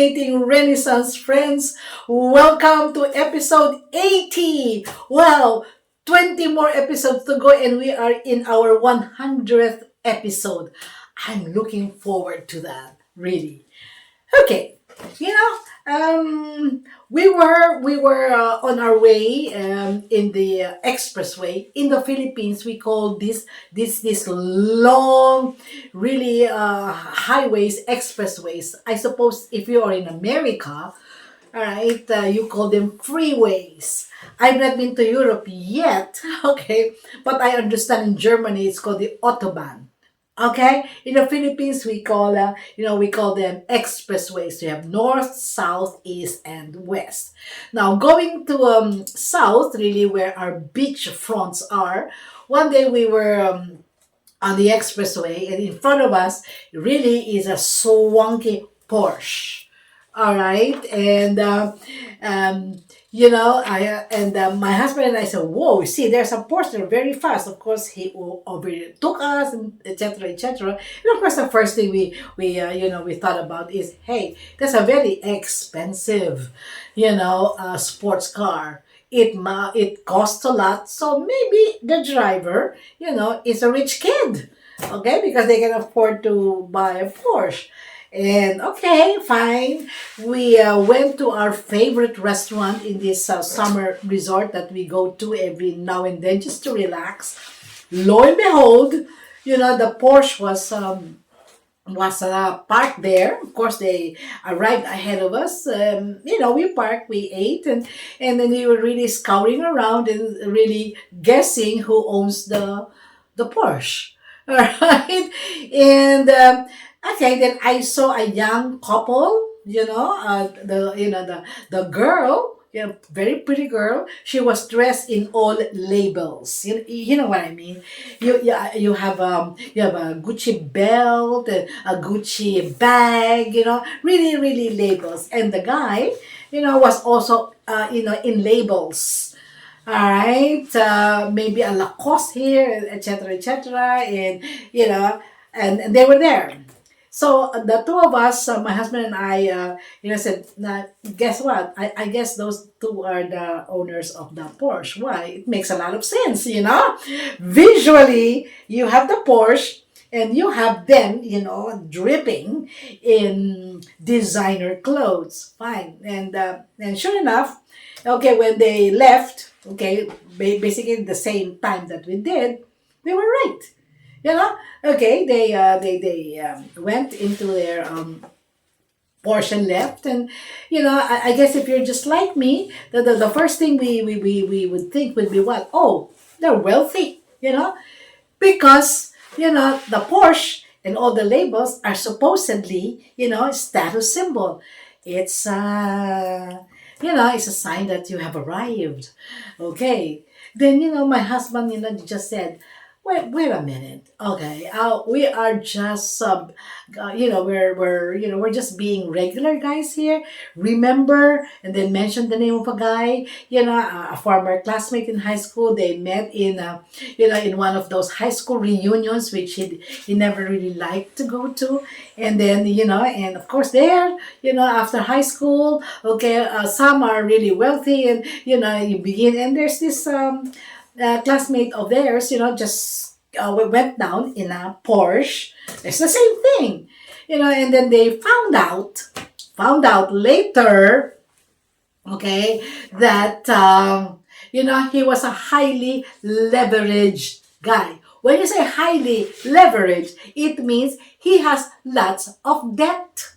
Contemplating Renaissance, friends. Welcome to episode 80. Wow, 20 more episodes to go, and we are in our 100th episode. I'm looking forward to that, really. Okay, you know, we were on our way in the expressway in the Philippines. We call this long, really highways, expressways. I suppose if you are in America, all right, you call them freeways. I've not been to Europe yet, okay, but I understand in Germany it's called the autobahn. Okay, in the Philippines we call them expressways. You have north, south, east, and west. Now going to south, really where our beach fronts are. One day we were on the expressway, and in front of us really is a swanky Porsche. All right, and my husband and I said, "Whoa! See, there's a Porsche. They're very fast." Of course, he overtook us, and etc. etc. And of course, the first thing we thought about is, hey, that's a very expensive, sports car. It costs a lot, so maybe the driver, is a rich kid, okay, because they can afford to buy a Porsche. And okay, fine. We went to our favorite restaurant in this summer resort that we go to every now and then just to relax. Lo and behold, the Porsche was parked there. Of course, they arrived ahead of us. We parked, we ate, and then we were really scouring around and really guessing who owns the Porsche. All right, and okay, then I saw a young couple. The girl. Very pretty girl. She was dressed in all labels. You know what I mean. You have a Gucci belt, a Gucci bag. Really really labels. And the guy, was also in labels. All right, maybe a Lacoste here, etc., etc., and and they were there. So the two of us, my husband and I, said, nah, guess what? I guess those two are the owners of the Porsche. Why? It makes a lot of sense, Visually, you have the Porsche and you have them, dripping in designer clothes. Fine. And sure enough, okay, when they left, okay, basically the same time that we did, they were right. Okay, they went into their portion left, and I guess if you're just like me, the first thing we would think would be what? Oh, they're wealthy, because the Porsche and all the labels are supposedly status symbol. It's it's a sign that you have arrived. Okay, then my husband just said, wait a minute. Okay, we are just we're just being regular guys here. Remember, and then mention the name of a guy, a former classmate in high school. They met in one of those high school reunions, which he never really liked to go to. And then and of course there, after high school, okay, some are really wealthy, and you begin, and there's this classmate of theirs, just we went down in a Porsche. It's the same thing, and then they found out later, okay, that he was a highly leveraged guy. When you say highly leveraged, it means he has lots of debt.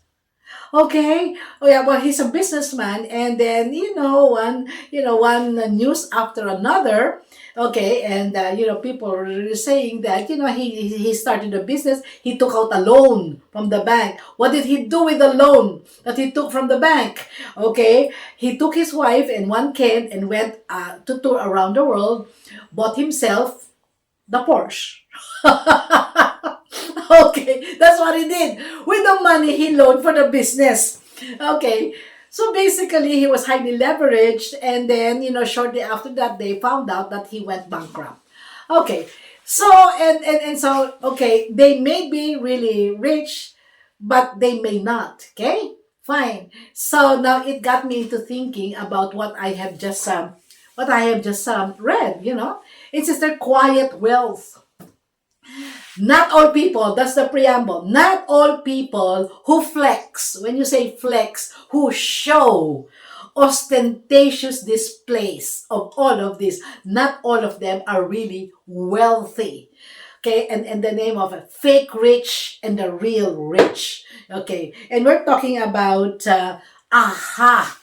Okay. Oh yeah, well he's a businessman, and then one news after another. Okay, and people are really saying that he started a business. He took out a loan from the bank. What did he do with the loan that he took from the bank? Okay, he took his wife and one kid and went to tour around the world, bought himself the Porsche. Okay, that's what he did with the money he loaned for the business. Okay, so basically he was highly leveraged, and then shortly after that they found out that he went bankrupt. Okay, so and so okay, they may be really rich, but they may not. Okay, Fine. So now it got me into thinking about what I have just read. It's just a quiet wealth. Not all people, that's the preamble. Not all people who flex, when you say flex, who show ostentatious displays of all of this, not all of them are really wealthy. Okay, and the name of a fake rich and the real rich. Okay, and we're talking about aha,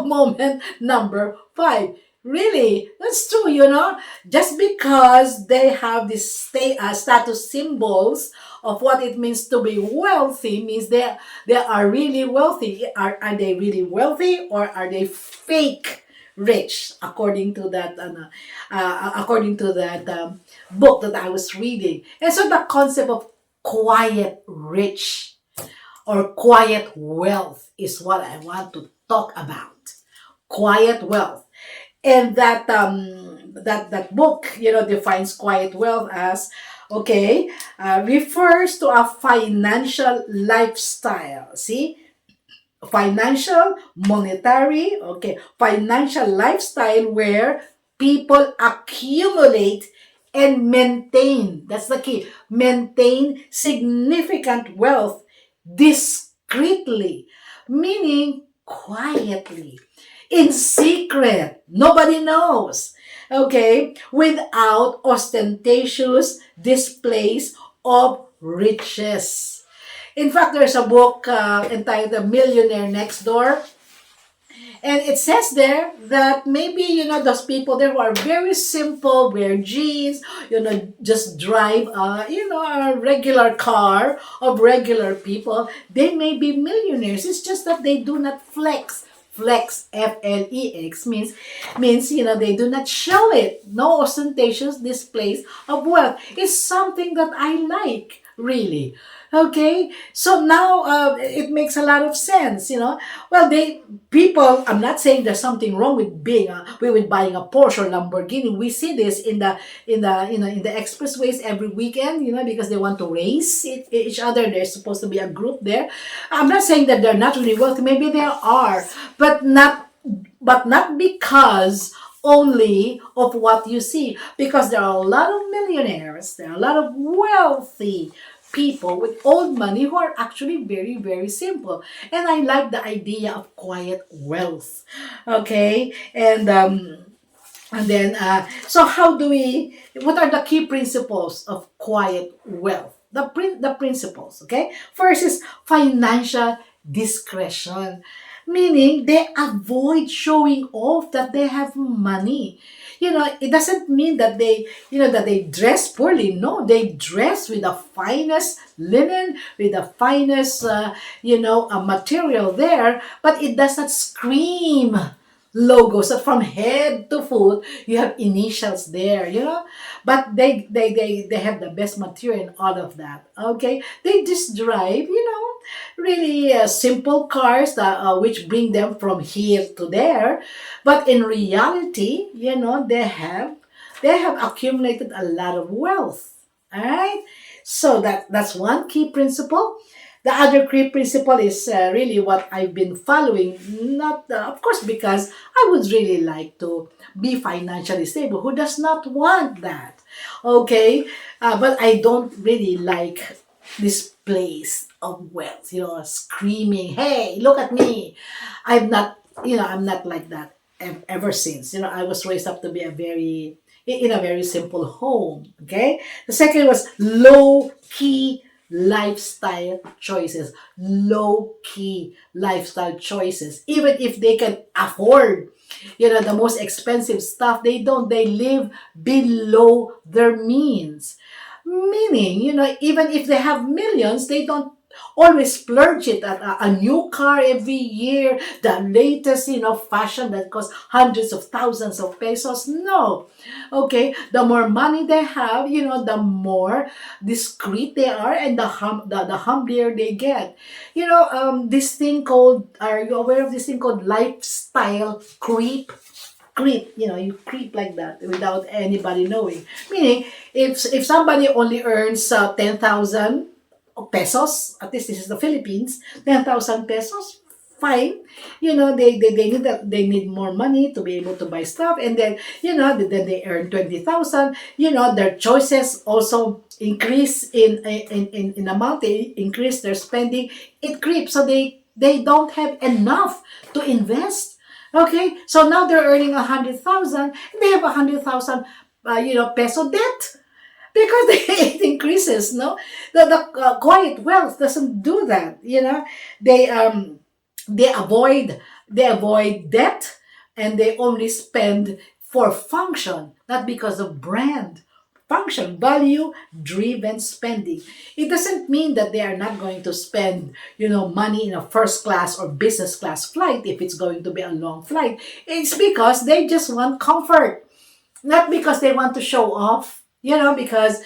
moment number five. Really, that's true. Just because they have this status symbols of what it means to be wealthy means they are really wealthy. Are they really wealthy, or are they fake rich, according to that book that I was reading? And so the concept of quiet rich or quiet wealth is what I want to talk about. Quiet wealth. And that book, defines quiet wealth as, okay, refers to a financial lifestyle. See, financial, monetary, okay, financial lifestyle where people accumulate and maintain, that's the key, maintain significant wealth discreetly, meaning quietly, in secret. Nobody knows. Okay, without ostentatious displays of riches. In fact, there's a book entitled The Millionaire Next Door. And it says there that maybe, those people there who are very simple, wear jeans, just drive, a regular car of regular people. They may be millionaires. It's just that they do not flex. Flex, Flex, means they do not show it. No ostentatious displays of wealth. It's something that I like, really. Okay, so now it makes a lot of sense. Well, I'm not saying there's something wrong with with buying a Porsche or Lamborghini. We see this in the expressways every weekend, because they want to race each other. There's supposed to be a group there. I'm not saying that they're not really wealthy. Maybe they are, but not because only of what you see, because there are a lot of millionaires, there are a lot of wealthy people with old money who are actually very, very simple. And I like the idea of quiet wealth. Okay, and then so what are the key principles of quiet wealth? The principles, okay? First is financial discretion, meaning they avoid showing off that they have money. It doesn't mean that they dress poorly. No, they dress with the finest linen, with the finest material there, but it does not scream logos. So from head to foot you have initials there, but they have the best material and all of that. Okay, they just drive, really simple cars that which bring them from here to there, but in reality, they have accumulated a lot of wealth. All right, so that's one key principle. The other key principle is really what I've been following, not of course, because I would really like to be financially stable. Who does not want that? Okay, but I don't really like displays of wealth, screaming, "Hey, look at me!" I'm not like that ever since. I was raised up to be in a very simple home. Okay, the second was low key lifestyle choices. Low key lifestyle choices. Even if they can afford, the most expensive stuff, they live below their means. Meaning, even if they have millions, they don't always splurge it at a new car every year, the latest, fashion that costs hundreds of thousands of pesos. No. Okay, the more money they have, the more discreet they are, and the humblier they get. This thing called, are you aware of this thing called lifestyle creep? You creep like that without anybody knowing. Meaning, if somebody only earns 10,000, pesos, at least this is the Philippines, 10,000 pesos, fine. They need they need more money to be able to buy stuff, and then then they earn 20,000. Their choices also increase in amount. They increase their spending. It creeps, so they don't have enough to invest. Okay, so now they're earning 100,000. They have 100,000, peso debt because it increases. No, the quiet wealth doesn't do that. They um they avoid debt, and they only spend for function, not because of brand. Function, value driven spending. It doesn't mean that they are not going to spend money in a first class or business class flight if it's going to be a long flight. It's because they just want comfort, not because they want to show off. Because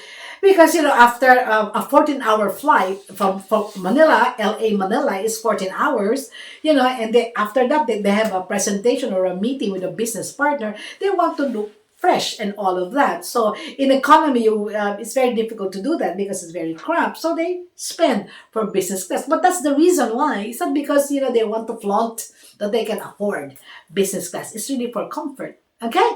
after a 14-hour flight from Manila, LA Manila is 14 hours. And after that they have a presentation or a meeting with a business partner. They want to look fresh and all of that. So in economy, it's very difficult to do that because it's very cramped. So they spend for business class. But that's the reason why. It's not because they want to flaunt that they can afford business class. It's really for comfort. Okay?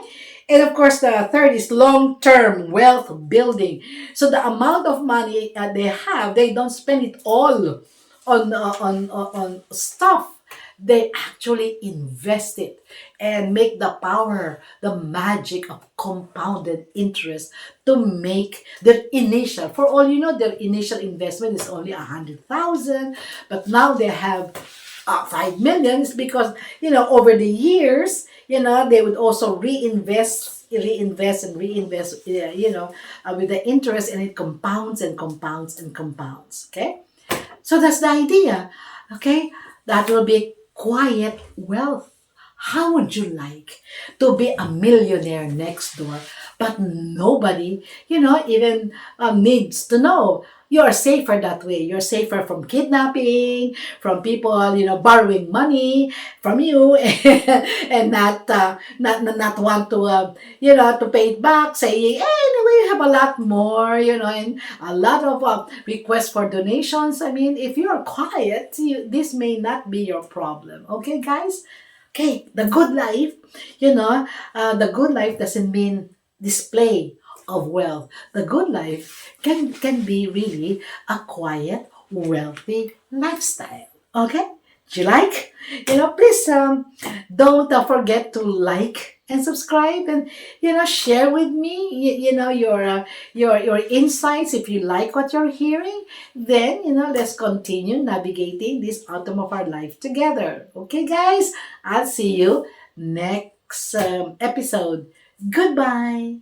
And of course, the third is long-term wealth building. So the amount of money they have, they don't spend it all on stuff. They actually invest it and make the magic of compounded interest to make their initial. For all you know, their initial investment is only 100,000, but now they have 5 million, because over the years, they would also reinvest and reinvest, with the interest, and it compounds and compounds and compounds. Okay, so that's the idea. Okay, that will be quiet wealth. How would you like to be a millionaire next door, but nobody, even needs to know? You're safer that way. You're safer from kidnapping, from people, borrowing money from you, and not want to, to pay it back, saying, hey, we have a lot more, and a lot of requests for donations. I mean, if you're quiet, this may not be your problem. Okay, guys? Okay, the good life, the good life doesn't mean display of wealth. The good life can be really a quiet, wealthy lifestyle. Okay? Do you like? Please don't forget to like and subscribe, and share with me your insights. If you like what you're hearing, then let's continue navigating this autumn of our life together. Okay, guys? I'll see you next episode. Goodbye.